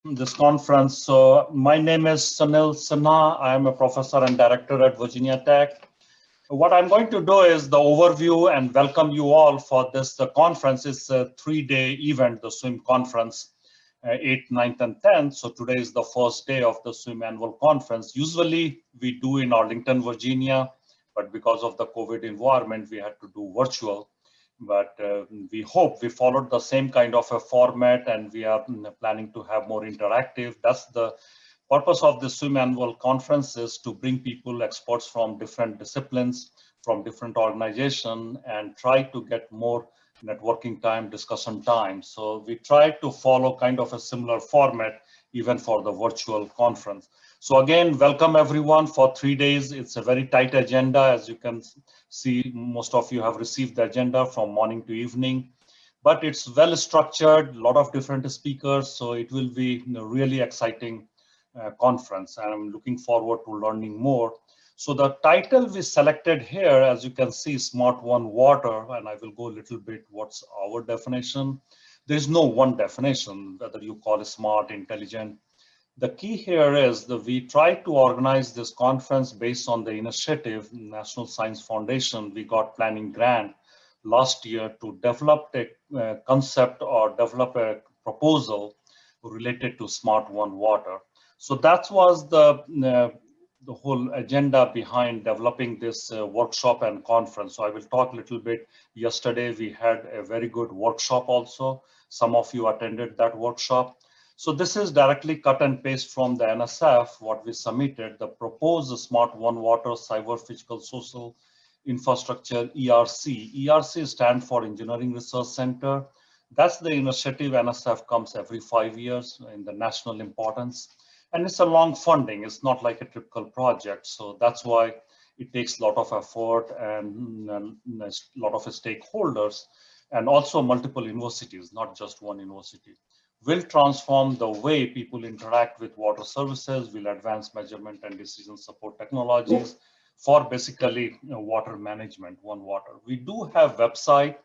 this conference. So my name is Sunil Sinha. I am a professor and director at Virginia Tech. What I'm going to do is the overview and welcome you all for this. The conference is a 3-day event, the SWIM conference, 8th, 9th, and 10th. So today is the first day of the SWIM annual conference. Usually we do in Arlington, Virginia, but because of the COVID environment, we had to do virtual. But we hope we followed the same kind of a format, and we are planning to have more interactive. That's the purpose of the SWIM annual conference, is to bring people, experts from different disciplines, from different organizations, and try to get more networking time, discussion time. So we try to follow kind of a similar format even for the virtual conference. So again, welcome everyone for 3 days. It's a very tight agenda. As you can see, most of you have received the agenda from morning to evening, but it's well structured, a lot of different speakers. So it will be really exciting conference, and I'm looking forward to learning more. So the title we selected here, as you can see, Smart One Water, and I will go a little bit what's our definition. There's no one definition, whether you call it smart, intelligent. The key here is that we try to organize this conference based on the initiative, National Science Foundation. We got planning grant last year to develop a concept or develop a proposal related to Smart One Water. So that was the whole agenda behind developing this workshop and conference. So I will talk a little bit. Yesterday we had a very good workshop also. Some of you attended that workshop. So this is directly cut and paste from the NSF, what we submitted, the proposed Smart One Water Cyber Physical Social Infrastructure, ERC. ERC stands for Engineering Research Center. That's the initiative. NSF comes every 5 years in the national importance. And it's a long funding. It's not like a typical project. So that's why it takes a lot of effort and a lot of stakeholders, and also multiple universities, not just one university. Will transform the way people interact with water services, will advance measurement and decision support technologies for basically water management, One Water. We do have website.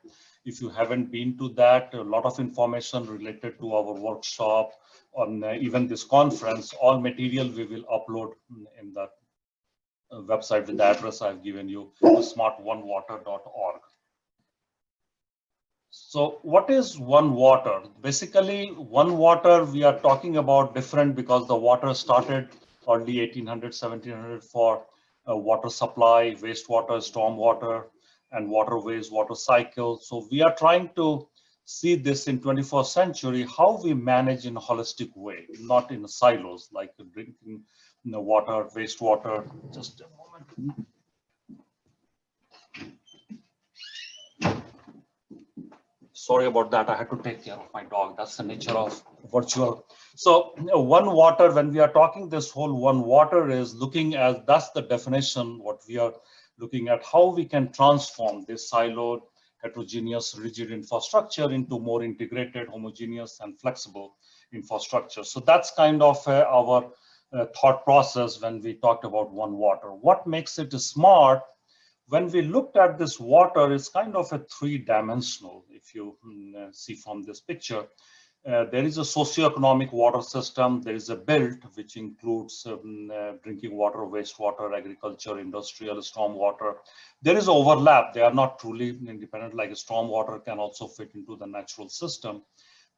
If you haven't been to that, a lot of information related to our workshop, on even this conference, all material we will upload in that website with the address I've given you, smartonewater.org. So what is One Water? Basically, One Water, we are talking about different because the water started early 1800, 1700 for water supply, wastewater, stormwater, and waterways, water cycle. So we are trying to see this in 21st century, how we manage in a holistic way, not in silos like drinking water, wastewater. Just a moment. Sorry about that. I had to take care of my dog. That's the nature of virtual. So One Water, when we are talking this whole One Water is looking at, that's the definition, what we are looking at, how we can transform this siloed, heterogeneous, rigid infrastructure into more integrated, homogeneous, and flexible infrastructure. So that's kind of our thought process when we talked about One Water. What makes it smart? When we looked at this water, it's kind of a three-dimensional. If you see from this picture, there is a socioeconomic water system. There is a built, which includes drinking water, wastewater, agriculture, industrial, stormwater. There is overlap. They are not truly independent, like stormwater can also fit into the natural system.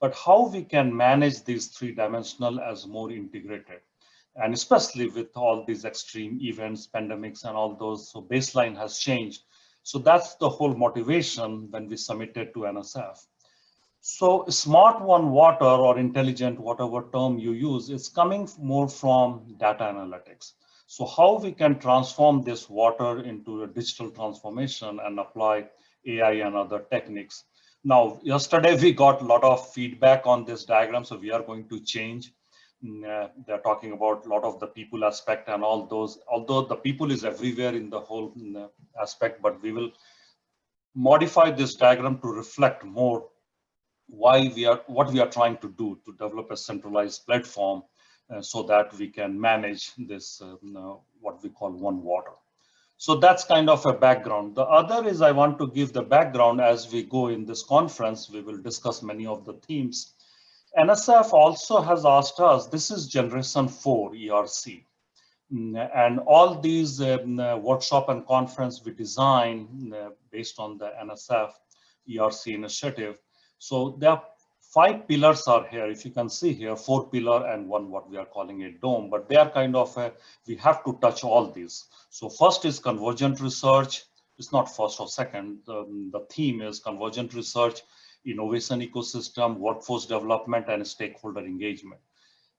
But how we can manage these three-dimensional as more integrated, and especially with all these extreme events, pandemics, and all those, so baseline has changed. So that's the whole motivation when we submitted to NSF. So Smart One Water, or intelligent, whatever term you use, is coming more from data analytics. So how we can transform this water into a digital transformation and apply AI and other techniques. Now, yesterday we got a lot of feedback on this diagram, so we are going to change. They're talking about a lot of the people aspect and all those, although the people is everywhere in the whole aspect, but we will modify this diagram to reflect more what we are trying to do to develop a centralized platform so that we can manage this, what we call One Water. So that's kind of a background. The other is I want to give the background as we go in this conference. We will discuss many of the themes. NSF also has asked us, this is generation 4 ERC. And all these workshop and conference we design based on the NSF ERC initiative. So there are 5 pillars are here. If you can see here, 4 pillar and one what we are calling a dome, but they are kind of, we have to touch all these. So first is convergent research. It's not first or second. The theme is convergent research, innovation ecosystem, workforce development, and stakeholder engagement.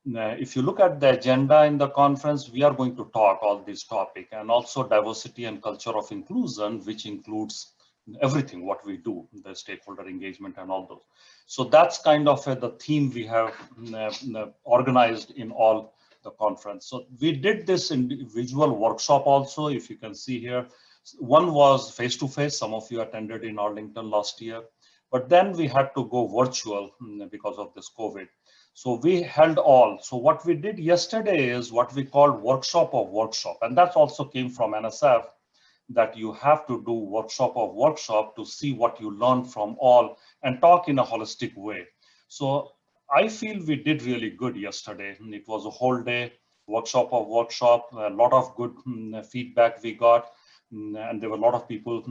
If you look at the agenda in the conference, we are going to talk all these topics, and also diversity and culture of inclusion, which includes everything what we do, the stakeholder engagement and all those. So that's kind of the theme we have organized in all the conference. So we did this individual workshop also, if you can see here. One was face-to-face. Some of you attended in Arlington last year, but then we had to go virtual because of this COVID. So we held all. So what we did yesterday is what we called workshop of workshop. And that also came from NSF, that you have to do workshop of workshop to see what you learn from all and talk in a holistic way. So I feel we did really good yesterday. It was a whole day workshop of workshop, a lot of good feedback we got. And there were a lot of people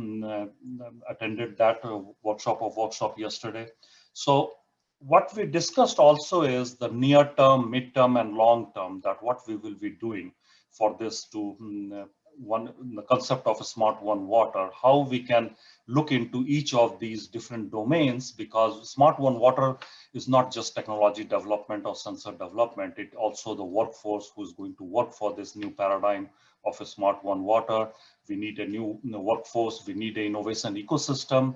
attended that workshop of workshop yesterday. So what we discussed also is the near term, mid term, and long term, that what we will be doing for this to the concept of a smart one water, how we can look into each of these different domains, because smart one water is not just technology development or sensor development, it also the workforce who's going to work for this new paradigm of a smart one water. We need a new workforce, we need an innovation ecosystem,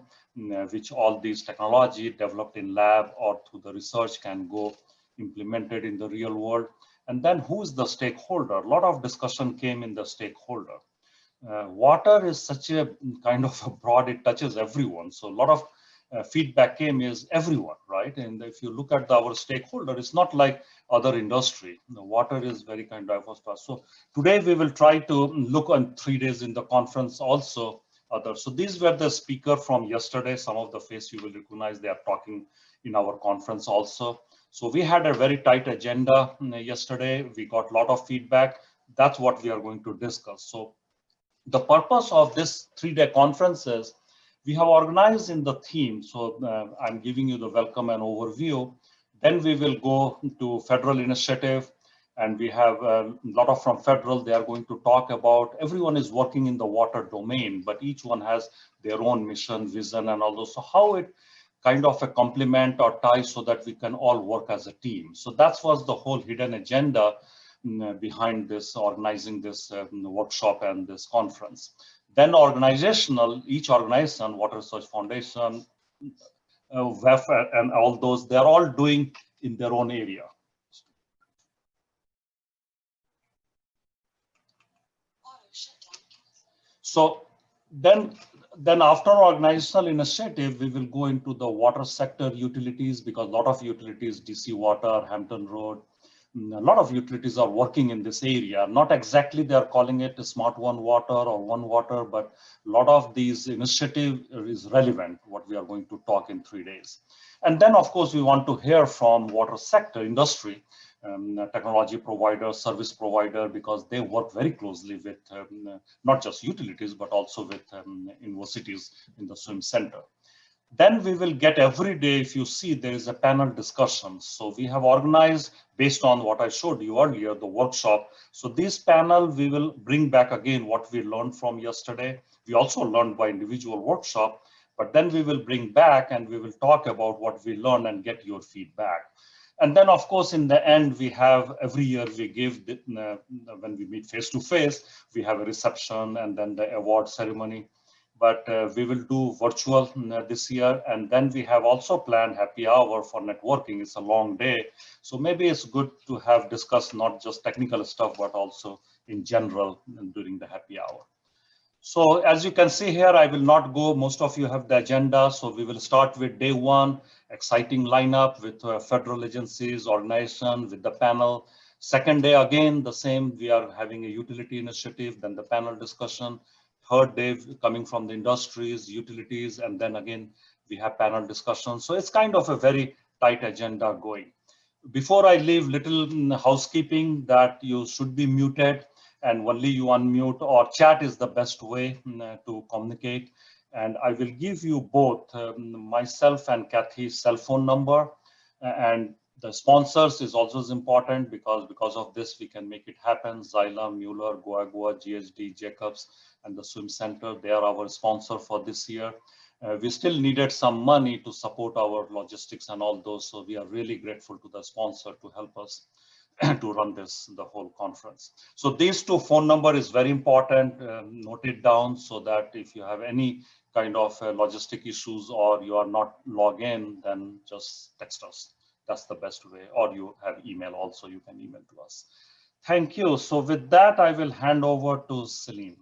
which all these technology developed in lab or through the research can go implemented in the real world. And then who's the stakeholder? A lot of discussion came in the stakeholder. Water is such a kind of a broad, it touches everyone. So a lot of feedback came is everyone, right? And if you look at our stakeholder, it's not like other industry. The water is very kind of diverse. So today we will try to look on 3 days in the conference also others. So these were the speaker from yesterday. Some of the face you will recognize, they are talking in our conference also. So we had a very tight agenda yesterday. We got a lot of feedback. That's what we are going to discuss. So the purpose of this 3-day conference is we have organized in the theme. So I'm giving you the welcome and overview. Then we will go to federal initiative, and we have a lot of from federal. They are going to talk about, everyone is working in the water domain, but each one has their own mission, vision, and all those. So how it kind of a complement or tie so that we can all work as a team. So that was the whole hidden agenda behind this, organizing this workshop and this conference. Then organizational, each organization, Water Research Foundation, WEF, and all those, they're all doing in their own area. So then after organizational initiative, we will go into the water sector utilities, because a lot of utilities, DC Water, Hampton Road, a lot of utilities are working in this area. Not exactly they are calling it a smart one water or one water, but a lot of these initiative is relevant, what we are going to talk in 3 days. And then of course, we want to hear from water sector industry, technology provider, service provider, because they work very closely with not just utilities, but also with universities in the swim center. Then we will get every day, if you see, there is a panel discussion. So we have organized based on what I showed you earlier, the workshop. So this panel, we will bring back again what we learned from yesterday. We also learned by individual workshop, but then we will bring back and we will talk about what we learned and get your feedback. And then, of course, in the end, we have every year we give, when we meet face to face, we have a reception and then the award ceremony. But we will do virtual this year. And then we have also planned happy hour for networking. It's a long day. So maybe it's good to have discussed not just technical stuff, but also in general during the happy hour. So as you can see here, I will not go, most of you have the agenda. So we will start with day 1, exciting lineup with federal agencies, organization, with the panel. Second day, again, the same, we are having a utility initiative, then the panel discussion. Third day coming from the industries, utilities, and then again, we have panel discussion. So it's kind of a very tight agenda going. Before I leave, little housekeeping that you should be muted and only you unmute, or chat is the best way to communicate. And I will give you both myself and Kathy's cell phone number. And the sponsors is also important because of this we can make it happen. Xylem, Mueller, Goa, GHD, Jacobs, and the Swim Center, they are our sponsor for this year. We still needed some money to support our logistics and all those. So we are really grateful to the sponsor to help us to run the whole conference. So these two phone number is very important. Note it down so that if you have any kind of logistic issues or you are not logged in, then just text us. That's the best way. Or you have email also, you can email to us. Thank you. So with that, I will hand over to Celine.